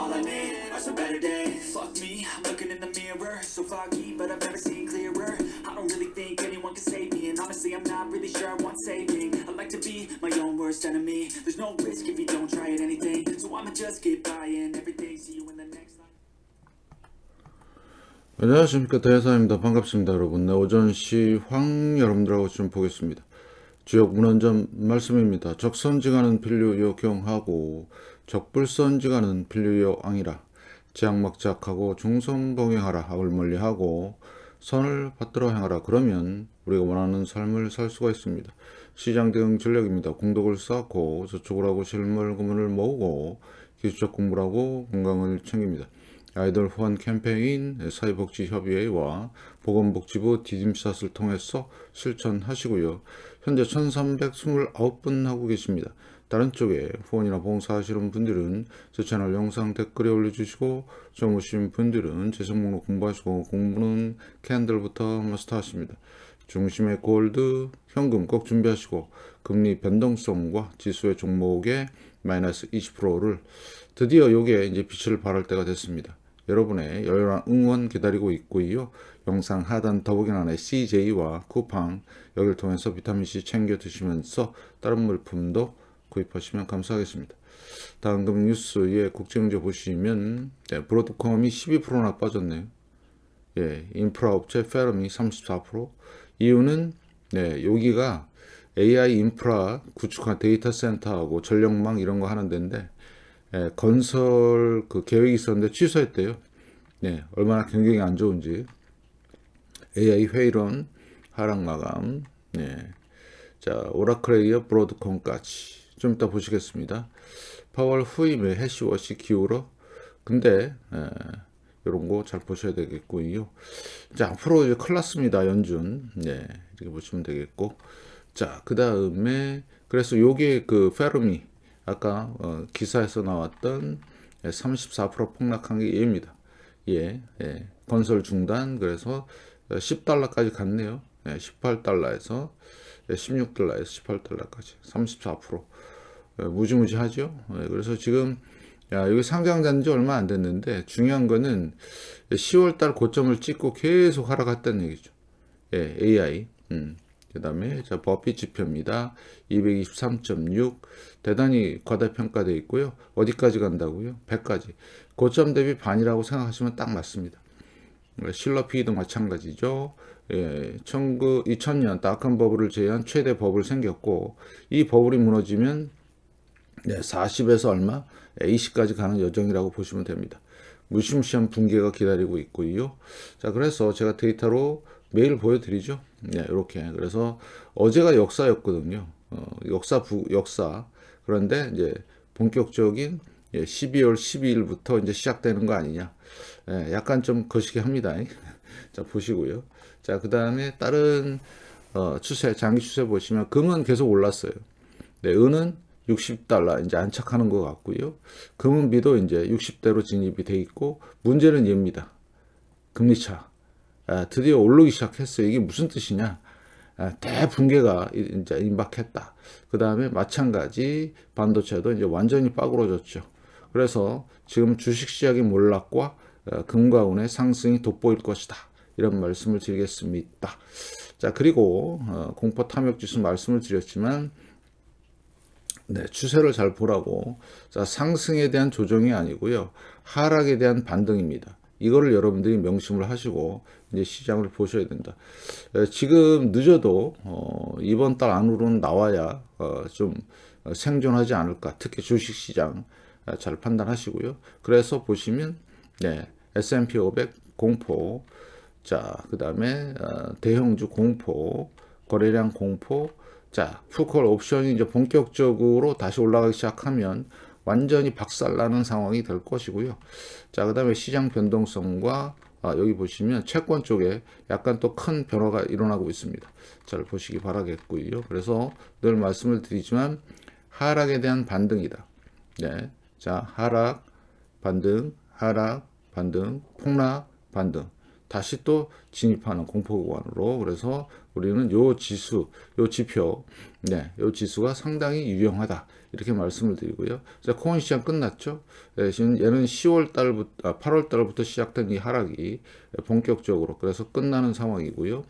All I need are some better days. Fuck me, I'm looking in the mirror, so foggy, but I've never seen clearer. I don't really think anyone can save me, and honestly I'm not really sure I want saving. I like to be my own worst enemy. There's no risk if you don't try at anything, so I'ma just get buying everything. See you in the next life. 안녕하십니까, 대사입니다. 반갑습니다, 여러분. 네, 오전시 황 여러분들하고 좀 보겠습니다. 주역 문헌점 말씀입니다. 적선지가는 필류요 경하고 적불선지가는 필류요 앙이라. 지향막작하고 중선봉행하라. 악을 멀리하고 선을 받들어 행하라. 그러면 우리가 원하는 삶을 살 수가 있습니다. 시장 대응 전략입니다. 공덕을 쌓고 저축을 하고 실물금을 모으고 기술적 공부를 하고 건강을 챙깁니다. 아이들 후원 캠페인 사회복지협의회와 보건복지부 디딤샷을 통해서 실천하시고요. 현재 1329분 하고 계십니다. 다른 쪽에 후원이나 봉사하시는 분들은 제 채널 영상 댓글에 올려주시고 처음 오신 분들은 제 종목 공부하시고 공부는 캔들부터 마스터하십니다. 중심의 골드, 현금 꼭 준비하시고 금리 변동성과 지수의 종목의 마이너스 20%를 드디어 요게 이제 빛을 발할 때가 됐습니다. 여러분의 열렬한 응원 기다리고 있고요. 영상 하단 더보기란에 CJ와 쿠팡 여기를 통해서 비타민C 챙겨 드시면서 다른 물품도 구입하시면 감사하겠습니다. 다음 금융 뉴스의 국제경제 보시면 브로드컴이 12%나 빠졌네요. 인프라 업체 페럼이 34%. 이유는 여기가 AI 인프라 구축한 데이터 센터하고 전력망 이런 거 하는 데인데 건설 그 계획이 있었는데 취소했대요. 얼마나 경영이 안 좋은지. AI 회의론 하락 마감. 자, 오라클에 이어 브로드컴까지 좀 이따 보시겠습니다. 파월 후임의 해시워시 기울어. 근데 이런 거 잘 보셔야 되겠고요. 자, 앞으로 이제 큰일 났습니다. 연준. 이렇게 보시면 되겠고. 자, 그 다음에 그래서 요게 그 페르미 아까 기사에서 나왔던 34% 폭락한 게 얘입니다. 건설 중단. 그래서 $10까지 갔네요. 18달러에서 16달러에서 18달러까지 34%. 무지무지하죠. 그래서 지금 여기 상장된 지 얼마 안 됐는데 중요한 거는 10월달 고점을 찍고 계속 하락했다는 얘기죠. AI. 그 다음에 버핏 지표입니다. 223.6 대단히 과다평가되어 있고요. 어디까지 간다고요? 100까지. 고점 대비 반이라고 생각하시면 딱 맞습니다. 실러 PE도 마찬가지죠. 2000년 닷컴 버블을 제외한 최대 버블 생겼고 이 버블이 무너지면 40에서 얼마? 20까지 가는 여정이라고 보시면 됩니다. 무시무시한 붕괴가 기다리고 있고요. 자, 그래서 제가 데이터로 매일 보여드리죠. 이렇게. 그래서 어제가 역사였거든요. 역사. 그런데 이제 본격적인 12월 12일부터 이제 시작되는 거 아니냐. 약간 좀 거시기 합니다. 자, 보시고요. 자, 그 다음에 다른 추세, 장기 추세 보시면 금은 계속 올랐어요. 은은 60달러 이제 안착하는 것 같고요. 금은비도 이제 60대로 진입이 돼 있고 문제는 얘입니다. 금리차. 드디어 오르기 시작했어요. 이게 무슨 뜻이냐? 대붕괴가 이제 임박했다. 그 다음에 마찬가지 반도체도 이제 완전히 빠그러졌죠. 그래서 지금 주식시장의 몰락과 금과 운의 상승이 돋보일 것이다. 이런 말씀을 드리겠습니다. 자, 그리고 공포 탐욕 지수 말씀을 드렸지만 추세를 잘 보라고. 자, 상승에 대한 조정이 아니고요. 하락에 대한 반등입니다. 이거를 여러분들이 명심을 하시고 이제 시장을 보셔야 된다. 지금 늦어도 이번 달 안으로는 나와야 좀 생존하지 않을까. 특히 주식시장 잘 판단하시고요. 그래서 보시면 S&P 500 공포, 자, 그 다음에 대형주 공포, 거래량 공포. 자, 푸콜 옵션이 이제 본격적으로 다시 올라가기 시작하면 완전히 박살나는 상황이 될 것이고요. 자, 그 다음에 시장 변동성과 여기 보시면 채권 쪽에 약간 또 큰 변화가 일어나고 있습니다. 잘 보시기 바라겠고요. 그래서 늘 말씀을 드리지만 하락에 대한 반등이다. 자, 하락, 반등, 폭락, 반등. 다시 또 진입하는 공포 구간으로. 그래서 우리는 요 지수, 요 지표, 요 지수가 상당히 유용하다. 이렇게 말씀을 드리고요. 자, 코인 시장 끝났죠? 지금 얘는 10월 달부터, 8월 달부터 시작된 이 하락이 본격적으로 그래서 끝나는 상황이고요.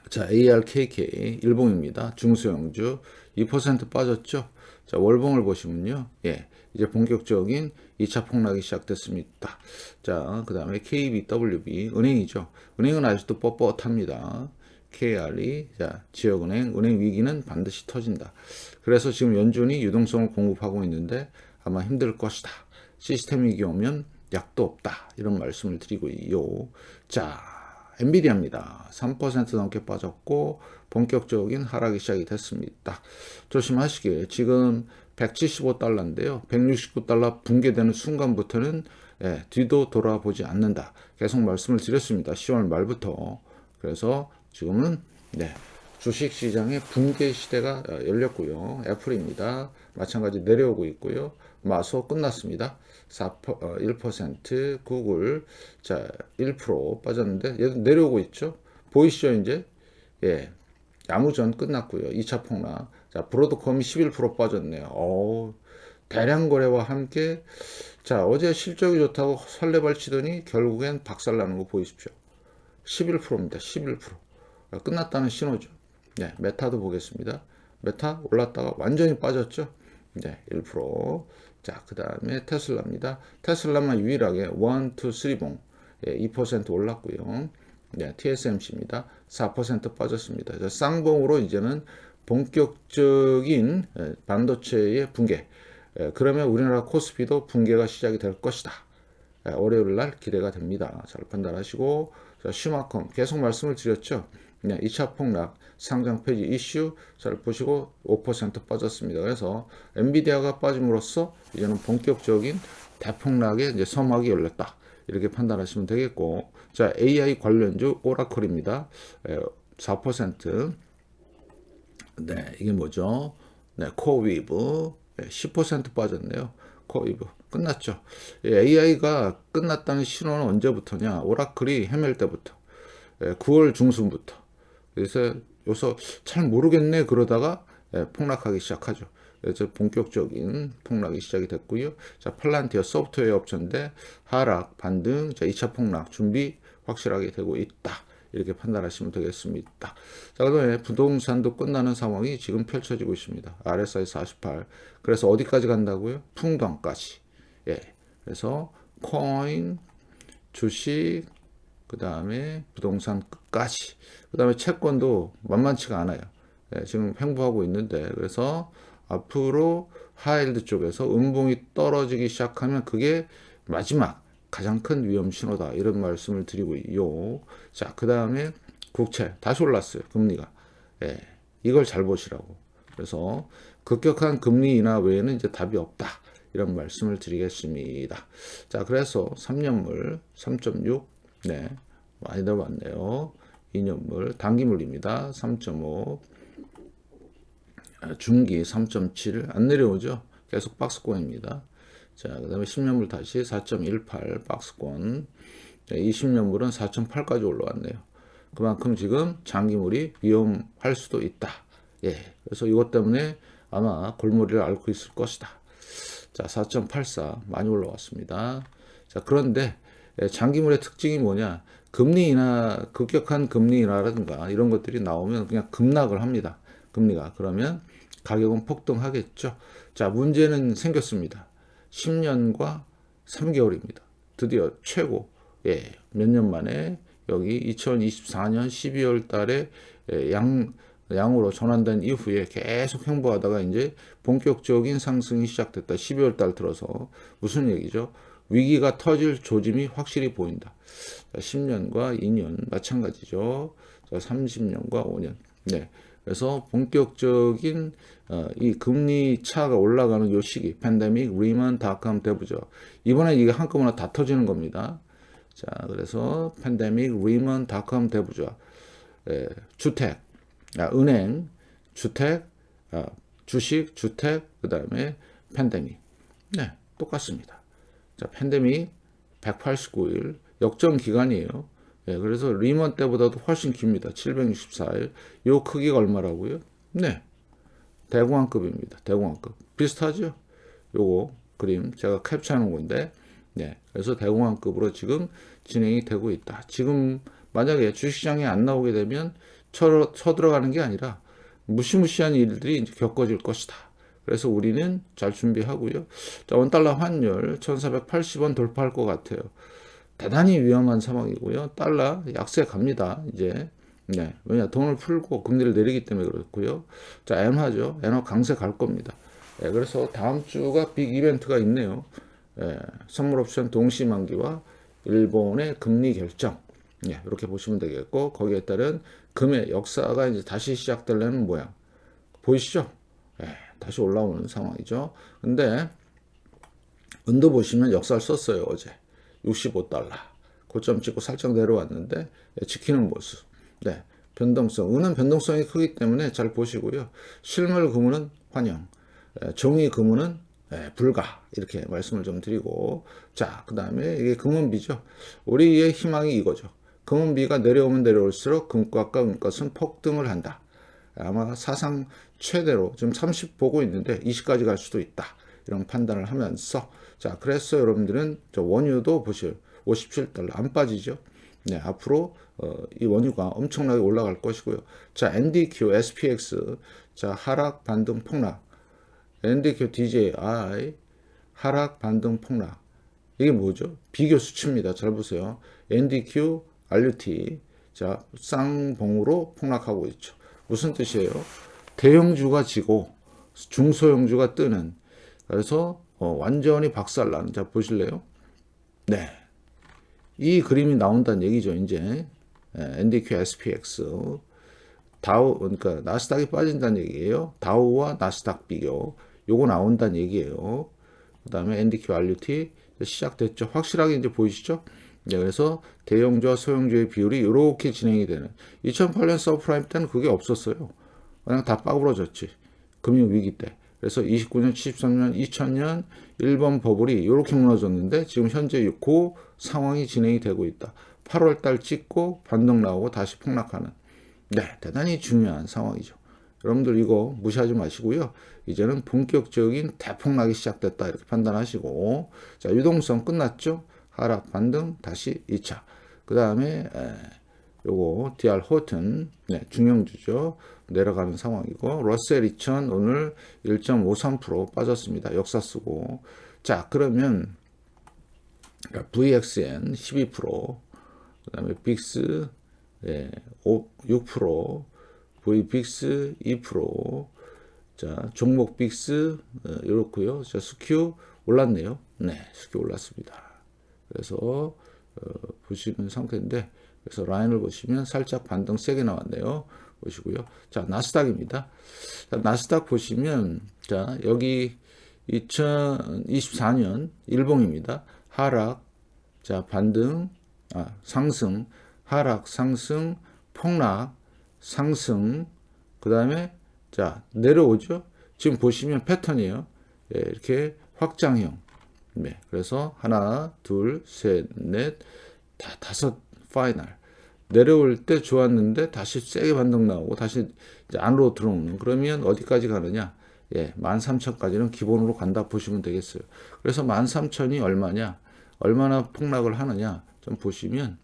자, ARKK 일봉입니다. 중소형주 2% 빠졌죠? 자, 월봉을 보시면요. 이제 본격적인 2차 폭락이 시작됐습니다. 자, 그 다음에 KBWB 은행이죠. 은행은 아직도 뻣뻣합니다. KR이 자, 지역은행, 은행 위기는 반드시 터진다. 그래서 지금 연준이 유동성을 공급하고 있는데 아마 힘들 것이다. 시스템 위기 오면 약도 없다. 이런 말씀을 드리고요. 자, 엔비디아입니다. 3% 넘게 빠졌고 본격적인 하락이 시작이 됐습니다. 조심하시길. 지금 175달러인데요. 169달러 붕괴되는 순간부터는 뒤도 돌아보지 않는다. 계속 말씀을 드렸습니다. 10월 말부터. 그래서 지금은 주식시장의 붕괴 시대가 열렸고요. 애플입니다. 마찬가지 내려오고 있고요. 마소 끝났습니다. 1%, 구글 자 1% 빠졌는데 얘도 내려오고 있죠. 보이시죠 이제? 야무전 끝났고요. 2차 폭락. 자 브로드컴이 11% 빠졌네요. 대량 거래와 함께 자 어제 실적이 좋다고 설레발치더니 결국엔 박살나는 거 보이십시오. 11%입니다. 11%. 끝났다는 신호죠. 메타도 보겠습니다. 메타 올랐다가 완전히 빠졌죠. 1%. 자, 그 다음에 테슬라입니다. 테슬라만 유일하게 1, 2, 3봉 2% 올랐고요. TSMC입니다. 4% 빠졌습니다. 자, 쌍봉으로 이제는 본격적인 반도체의 붕괴. 그러면 우리나라 코스피도 붕괴가 시작이 될 것이다. 월요일 날 기대가 됩니다. 잘 판단하시고 자, 슈마컴 계속 말씀을 드렸죠. 2차 폭락 상장 폐지 이슈 잘 보시고 5% 빠졌습니다. 그래서 엔비디아가 빠짐으로써 이제는 본격적인 대폭락의 이제 서막이 열렸다. 이렇게 판단하시면 되겠고 자 AI 관련주 오라클입니다. 4% 이게 뭐죠? 코어위브 10% 빠졌네요. 코어위브 끝났죠. AI가 끝났다는 신호는 언제부터냐? 오라클이 헤맬 때부터 9월 중순부터. 그래서 여기서 잘 모르겠네 그러다가 폭락하기 시작하죠. 그래서 본격적인 폭락이 시작이 됐고요. 자, 팔란티어 소프트웨어 업체인데 하락, 반등, 자, 2차 폭락 준비 확실하게 되고 있다. 이렇게 판단하시면 되겠습니다. 자, 그다음에 부동산도 끝나는 상황이 지금 펼쳐지고 있습니다. RSI 48. 그래서 어디까지 간다고요? 풍덩까지. 그래서 코인, 주식, 그 다음에 부동산 끝까지. 그 다음에 채권도 만만치가 않아요. 지금 횡보하고 있는데, 그래서 앞으로 하이힐드 쪽에서 음봉이 떨어지기 시작하면 그게 마지막 가장 큰 위험 신호다. 이런 말씀을 드리고요. 자, 그 다음에 국채 다시 올랐어요. 금리가. 이걸 잘 보시라고. 그래서 급격한 금리 인하 외에는 이제 답이 없다. 이런 말씀을 드리겠습니다. 자, 그래서 3년물 3.6 많이 들어봤네요. 2년물 단기물입니다. 3.5 중기 3.7 안 내려오죠. 계속 박스권입니다. 자, 그 다음에 10년물 다시 4.18 박스권 20년물은 4.8까지 올라왔네요. 그만큼 지금 장기물이 위험할 수도 있다. 그래서 이것 때문에 아마 골머리를 앓고 있을 것이다. 자, 4.84 많이 올라왔습니다. 자, 그런데 장기물의 특징이 뭐냐? 금리 인하, 급격한 금리 인하라든가 이런 것들이 나오면 그냥 급락을 합니다. 금리가. 그러면 가격은 폭등하겠죠. 자, 문제는 생겼습니다. 10년과 3개월입니다. 드디어 최고. 몇 년 만에 여기 2024년 12월 달에 양으로 전환된 이후에 계속 횡보하다가 이제 본격적인 상승이 시작됐다. 12월 달 들어서 무슨 얘기죠? 위기가 터질 조짐이 확실히 보인다. 10년과 2년 마찬가지죠. 30년과 5년. 그래서 본격적인 이 금리 차가 올라가는 요 시기, 팬데믹, 리먼, 닷컴, 대부죠. 이번에 이게 한꺼번에 다 터지는 겁니다. 자, 그래서 팬데믹, 리먼, 닷컴, 대부죠. 주택, 은행, 주택, 주식, 주택, 그 다음에 팬데믹. 똑같습니다. 자, 팬데믹 189일, 역전 기간이에요. 예, 그래서 리먼 때보다도 훨씬 깁니다. 764일. 요 크기가 얼마라고요? 네. 대공황급입니다. 대공황급. 비슷하죠? 요거 그림 제가 캡처해 놓은 건데, 네. 그래서 대공황급으로 지금 진행이 되고 있다. 지금 만약에 주식시장에 안 나오게 되면 쳐들어가는 게 아니라 무시무시한 일들이 이제 겪어질 것이다. 그래서 우리는 잘 준비하고요. 자, 원달러 환율 1480원 돌파할 것 같아요. 대단히 위험한 상황이고요. 달러 약세 갑니다. 이제. 네. 왜냐? 돈을 풀고 금리를 내리기 때문에 그렇고요. 자, 엔화죠. 엔화 강세 갈 겁니다. 네, 그래서 다음 주가 빅 이벤트가 있네요. 네, 선물 옵션 동시 만기와 일본의 금리 결정. 네, 이렇게 보시면 되겠고, 거기에 따른 금의 역사가 이제 다시 시작되려는 모양. 보이시죠? 네, 다시 올라오는 상황이죠. 근데 은도 보시면 역사를 썼어요, 어제. 65달러. 고점 찍고 살짝 내려왔는데 지키는 모습. 네, 변동성. 은은 변동성이 크기 때문에 잘 보시고요. 실물 금은은 환영. 종이 금은은 불가. 이렇게 말씀을 좀 드리고. 자, 그 다음에 이게 금은비죠. 우리의 희망이 이거죠. 금은비가 내려오면 내려올수록 금값과 은값은 폭등을 한다. 아마 사상 최대로 지금 30 보고 있는데 20까지 갈 수도 있다. 이런 판단을 하면서, 자, 그래서 여러분들은 저 원유도 보세요. 57달러 안 빠지죠. 네, 앞으로 이 원유가 엄청나게 올라갈 것이고요. 자, NDQ, SPX, 자, 하락, 반등, 폭락. NDQ, DJI, 하락, 반등, 폭락. 이게 뭐죠? 비교 수치입니다. 잘 보세요. NDQ, RUT, 자, 쌍봉으로 폭락하고 있죠. 무슨 뜻이에요? 대형주가 지고 중소형주가 뜨는. 그래서 완전히 박살나는. 자, 보실래요? 네. 이 그림이 나온다는 얘기죠. 이제 NDQ, SPX, 다우, 그러니까 나스닥이 빠진다는 얘기예요. 다우와 나스닥 비교. 요거 나온다는 얘기예요. 그 다음에 NDQ, RUT 시작됐죠. 확실하게 이제 보이시죠? 네, 그래서 대형주와 소형주의 비율이 이렇게 진행이 되는. 2008년 서브프라임 때는 그게 없었어요. 그냥 다 빠부러졌지. 금융위기 때. 그래서 29년, 73년, 2000년 일본 버블이 이렇게 무너졌는데 지금 현재 그 상황이 진행이 되고 있다. 8월 달 찍고 반등 나오고 다시 폭락하는. 네, 대단히 중요한 상황이죠. 여러분들 이거 무시하지 마시고요. 이제는 본격적인 대폭락이 시작됐다 이렇게 판단하시고, 자, 유동성 끝났죠? 하락, 반등, 다시 2차. 그 다음에 요거 DR 호튼, 네, 중형주죠. 내려가는 상황이고, 러셀 2000 오늘 1.53% 빠졌습니다. 역사 쓰고. 자, 그러면 VXN 12%, 그 다음에 빅스 6%, VBIX 2%, 자, 종목 빅스 이렇고요. 자, 스큐 올랐네요. 네, 스큐 올랐습니다. 그래서 보시는 상태인데, 그래서 라인을 보시면 살짝 반등 세게 나왔네요. 보시고요. 자, 나스닥입니다. 자, 나스닥 보시면, 자, 여기 2024년 일봉입니다. 하락, 자, 반등, 상승, 하락, 상승, 폭락, 상승, 그 다음에, 자, 내려오죠. 지금 보시면 패턴이에요. 예, 이렇게 확장형. 네, 그래서 하나, 둘, 셋, 넷, 다섯 파이널. 내려올 때 좋았는데 다시 세게 반등 나오고 다시 이제 안으로 들어오는. 그러면 어디까지 가느냐? 예, 13,000까지는 기본으로 간다 보시면 되겠어요. 그래서 13,000이 얼마냐? 얼마나 폭락을 하느냐? 좀 보시면,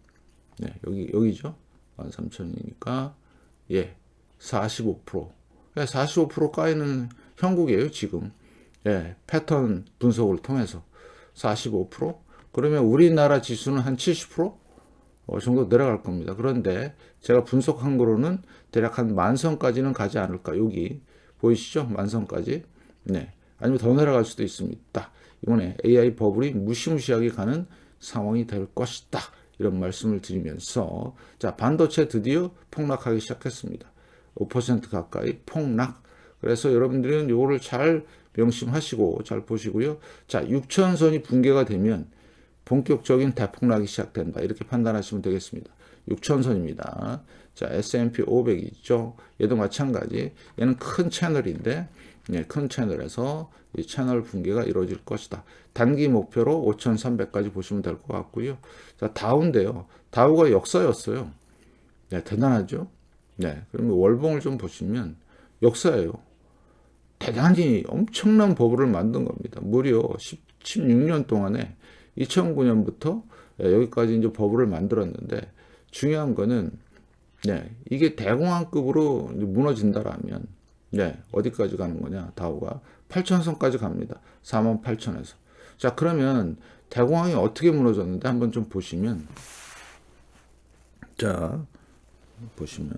네, 여기죠. 13,000이니까, 예, 45%. 45% 까이는 형국이에요, 지금. 예, 패턴 분석을 통해서. 45%? 그러면 우리나라 지수는 한 70%? 정도 내려갈 겁니다. 그런데 제가 분석한 거로는 대략 한 10,000선까지는 가지 않을까. 여기 보이시죠? 10,000선까지. 네. 아니면 더 내려갈 수도 있습니다. 이번에 AI 버블이 무시무시하게 가는 상황이 될 것이다. 이런 말씀을 드리면서, 자, 반도체 드디어 폭락하기 시작했습니다. 5% 가까이 폭락. 그래서 여러분들은 요거를 잘 명심하시고 잘 보시고요. 자, 6,000선이 붕괴가 되면 본격적인 대폭락이 시작된다. 이렇게 판단하시면 되겠습니다. 6,000선입니다. 자, S&P 500 있죠. 얘도 마찬가지. 얘는 큰 채널인데 큰 채널에서 이 채널 붕괴가 이루어질 것이다. 단기 목표로 5,300까지 보시면 될 것 같고요. 자, 다우인데요. 다우가 역사였어요. 네, 대단하죠? 네, 그러면 월봉을 좀 보시면 역사예요. 대단히 엄청난 버블을 만든 겁니다. 무려 16년 동안에 2009년부터 여기까지 이제 버블을 만들었는데 중요한 거는 이게 대공황급으로 무너진다라면 어디까지 가는 거냐? 다우가 8,000선까지 갑니다. 48,000에서. 자, 그러면 대공황이 어떻게 무너졌는데 한번 좀 보시면 자, 보시면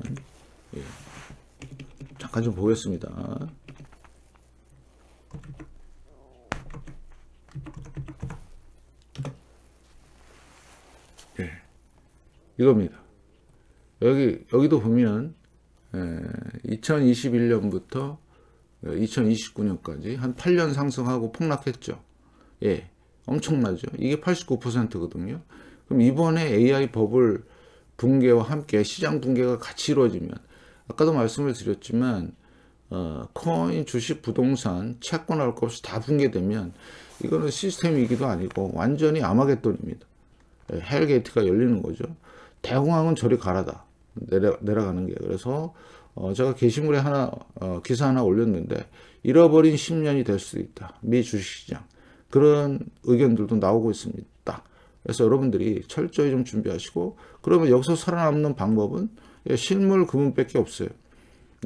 잠깐 좀 보겠습니다. 이겁니다. 여기도 보면 2021년부터 2029년까지 한 8년 상승하고 폭락했죠. 엄청나죠. 이게 89%거든요. 그럼 이번에 AI 버블 붕괴와 함께 시장 붕괴가 같이 이루어지면 아까도 말씀을 드렸지만 코인, 주식, 부동산, 채권 할 것 없이 다 붕괴되면 이거는 시스템 위기도 아니고 완전히 아마겟돈입니다. 헬게이트가 열리는 거죠. 대공황은 저리 가라다. 내려가는 게. 그래서 제가 게시물에 기사 하나 올렸는데 잃어버린 10년이 될 수도 있다. 미 주식시장. 그런 의견들도 나오고 있습니다. 그래서 여러분들이 철저히 좀 준비하시고 그러면 여기서 살아남는 방법은 실물 금은밖에 없어요.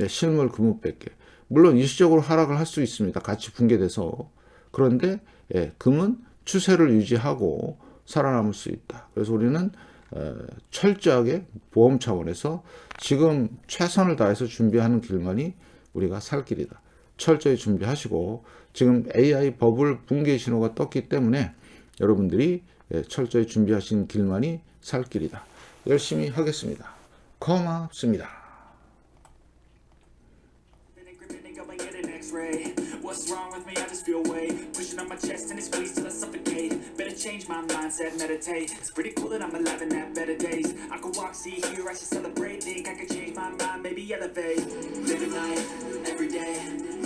실물 금은밖에. 물론 일시적으로 하락을 할 수 있습니다. 같이 붕괴돼서. 그런데 금은 추세를 유지하고 살아남을 수 있다. 그래서 우리는 철저하게 보험 차원에서 지금 최선을 다해서 준비하는 길만이 우리가 살 길이다. 철저히 준비하시고 지금 AI 버블 붕괴 신호가 떴기 때문에 여러분들이 철저히 준비하신 길만이 살 길이다. 열심히 하겠습니다. 고맙습니다. What's wrong with me? I just feel weight pushing on my chest and it squeezes till I suffocate. Better change my mindset, meditate. It's pretty cool that I'm alive and have better days. I could walk, see, hear, I should celebrate. Think I could change my mind, maybe elevate. Living life every day.